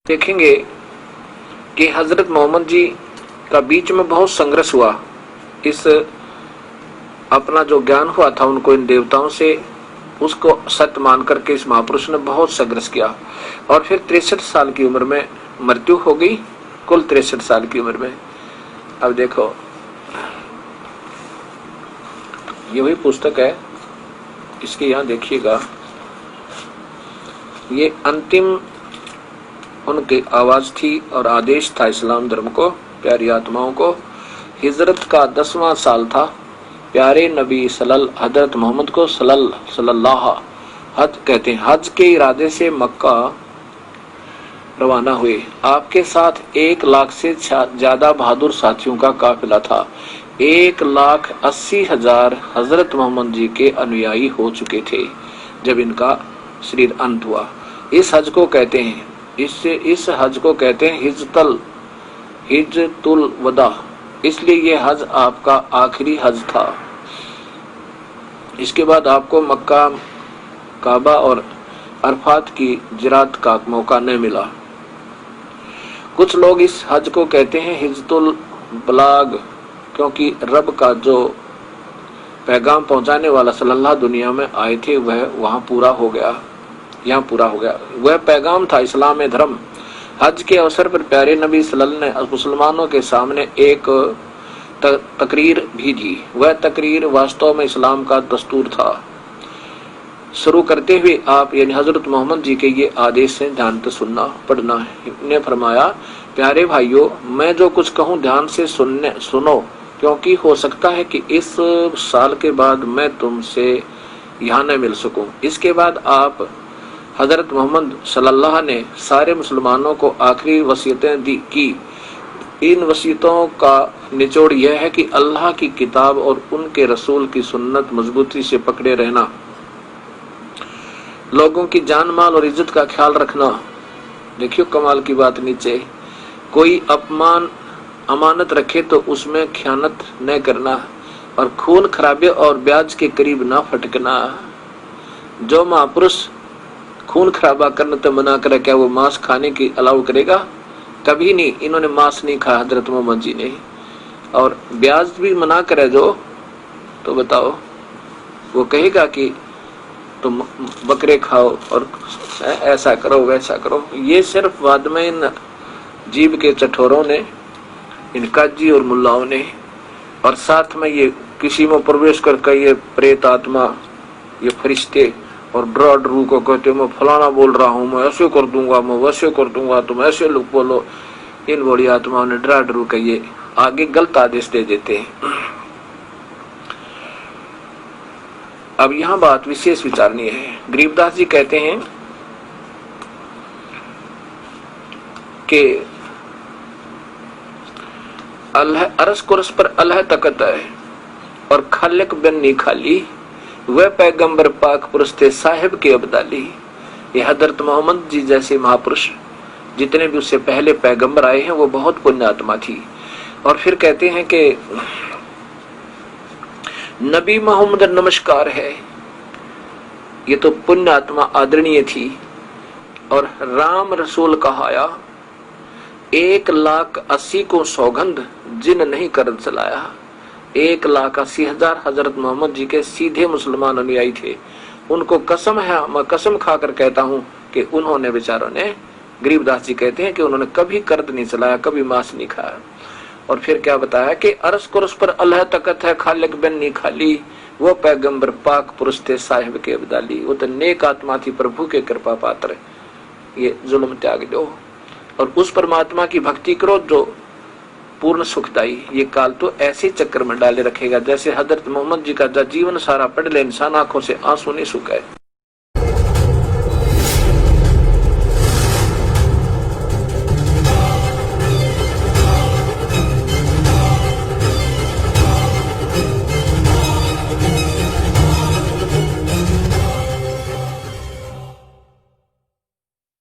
देखेंगे कि हजरत मोहम्मद जी का बीच में बहुत संघर्ष हुआ। इस अपना जो ज्ञान हुआ था उनको इन देवताओं से, उसको सत्य मान करके इस महापुरुष ने बहुत संघर्ष किया और फिर 63 साल की उम्र में मृत्यु हो गई, कुल 63 साल की उम्र में। अब देखो ये वही पुस्तक है, इसके यहाँ देखिएगा, ये अंतिम उनकी आवाज थी और आदेश था इस्लाम धर्म को, प्यारी आत्माओं को। हिजरत का 10वां साल था। प्यारे नबी हजरत मोहम्मद को सल्लल्लाहु हज कहते हैं। हज के इरादे से मक्का रवाना हुए। आपके साथ 1 लाख से ज्यादा बहादुर साथियों का काफिला था। 1,80,000 हजरत मोहम्मद जी के अनुयायी हो चुके थे जब इनका शरीर अंत हुआ। इस हज को कहते हैं, इस हज को कहते हैं हिज्जतुल वदा, इसलिए ये हज आपका आखिरी हज था। इसके बाद आपको मक्का, काबा और अरफात की जियारत का मौका नहीं मिला। कुछ लोग इस हज को कहते हैं हिज्जतुल बलाग, क्योंकि रब का जो पैगाम पहुंचाने वाला सल्लल्लाहु दुनिया में आए थे वह वहां पूरा हो गया, यहाँ पूरा हो गया। वह पैगाम था इस्लाम धर्म। हज के अवसर पर प्यारे नबी सल्लल्लाहु अलैहि वसल्लम ने मुसलमानों के सामने एक तकरीर भी दी। वह तकरीर वास्तव में इस्लाम का दस्तूर था। शुरू करते हुए आप यानी हजरत मोहम्मद जी के ये आदेश से ध्यान से सुनना पढ़ना है। ने फरमाया, प्यारे भाइयों, मैं जो कुछ कहूँ ध्यान से सुनो, क्योंकि हो सकता है कि इस साल के बाद मैं तुमसे यहाँ न मिल सकूं। इसके बाद आप हजरत मोहम्मद सल्लल्लाहु ने सारे मुसलमानों को आखिरी वसीयतें दी की। इन वसीयतों का निचोड़ यह है कि अल्लाह की किताब और उनके रसूल की सुन्नत मजबूती से पकड़े रहना, लोगों की जान माल और इज्जत का ख्याल रखना। देखियो कमाल की बात, नीचे कोई अमानत रखे तो उसमें खयानत न करना और खून खराबे और ब्याज के करीब ना फटकना। जो महापुरुष खून खराबा करने तो मना करे, क्या वो मांस खाने की अलाउ करेगा? कभी नहीं। इन्होंने मांस नहीं खाया हजरत मोहम्मद जी ने। और ब्याज भी मना करे जो, तो बताओ वो कहेगा कि तुम बकरे खाओ और ऐसा करो वैसा करो। ये सिर्फ बाद में इन जीव के चठोरों ने, इन काजी और मुल्लाओं ने, और साथ में ये किसी में प्रवेश करके ये प्रेत आत्मा, ये फरिश्ते और डरा डरू को कहते मैं फलाना बोल रहा हूँ, मैं ऐसे कर दूंगा, मैं वैसे कर दूंगा, तुम ऐसे लोग बोलो। इन बड़ी आत्माओं ने डरा डरू के ये आगे गलत आदेश दे देते हैं। अब यहाँ बात विशेष विचारनीय है। गरीबदास जी कहते हैं कि अल्लाह अरस कुरस पर अल्लाह तकत है और खालिक बन्नी खाली, वह पैगंबर पाक पुरुष थे साहिब के अब्दाली। ये हजरत मोहम्मद जी जैसे महापुरुष जितने भी उससे पहले पैगंबर आए हैं वो बहुत पुण्य आत्मा थी। और फिर कहते हैं कि नबी मोहम्मद नमस्कार है, ये तो पुण्य आत्मा आदरणीय थी। और राम रसूल कहाया, 1,80,000 को सौगंध जिन नहीं कर चलाया। 1,80,000 हजरत मोहम्मद जी के सीधे मुसलमान अनुयायी थे। उनको कसम है, मैं कसम खाकर कहता हूँ कि उन्होंने बेचारों ने, गरीबदास जी कहते हैं कि उन्होंने कभी कर्द नहीं चलाया, कभी मांस नहीं खाया। और फिर क्या बताया कि अरस कुरस पर अल्लाह तकत है, खालिक बन्नी खाली, वो पैगंबर पाक पुरुष थे साहिब के अब्दाली। वो तो नेक आत्मा थी, प्रभु के कृपा पात्र। ये जुल्म त्याग दो और उस परमात्मा की भक्ति करो जो पूर्ण सुखदाई। ये काल तो ऐसे चक्कर में डाले रखेगा जैसे हजरत मोहम्मद जी का जीवन सारा पढ़ ले इंसान आंखों से आंसू नहीं सुखाए।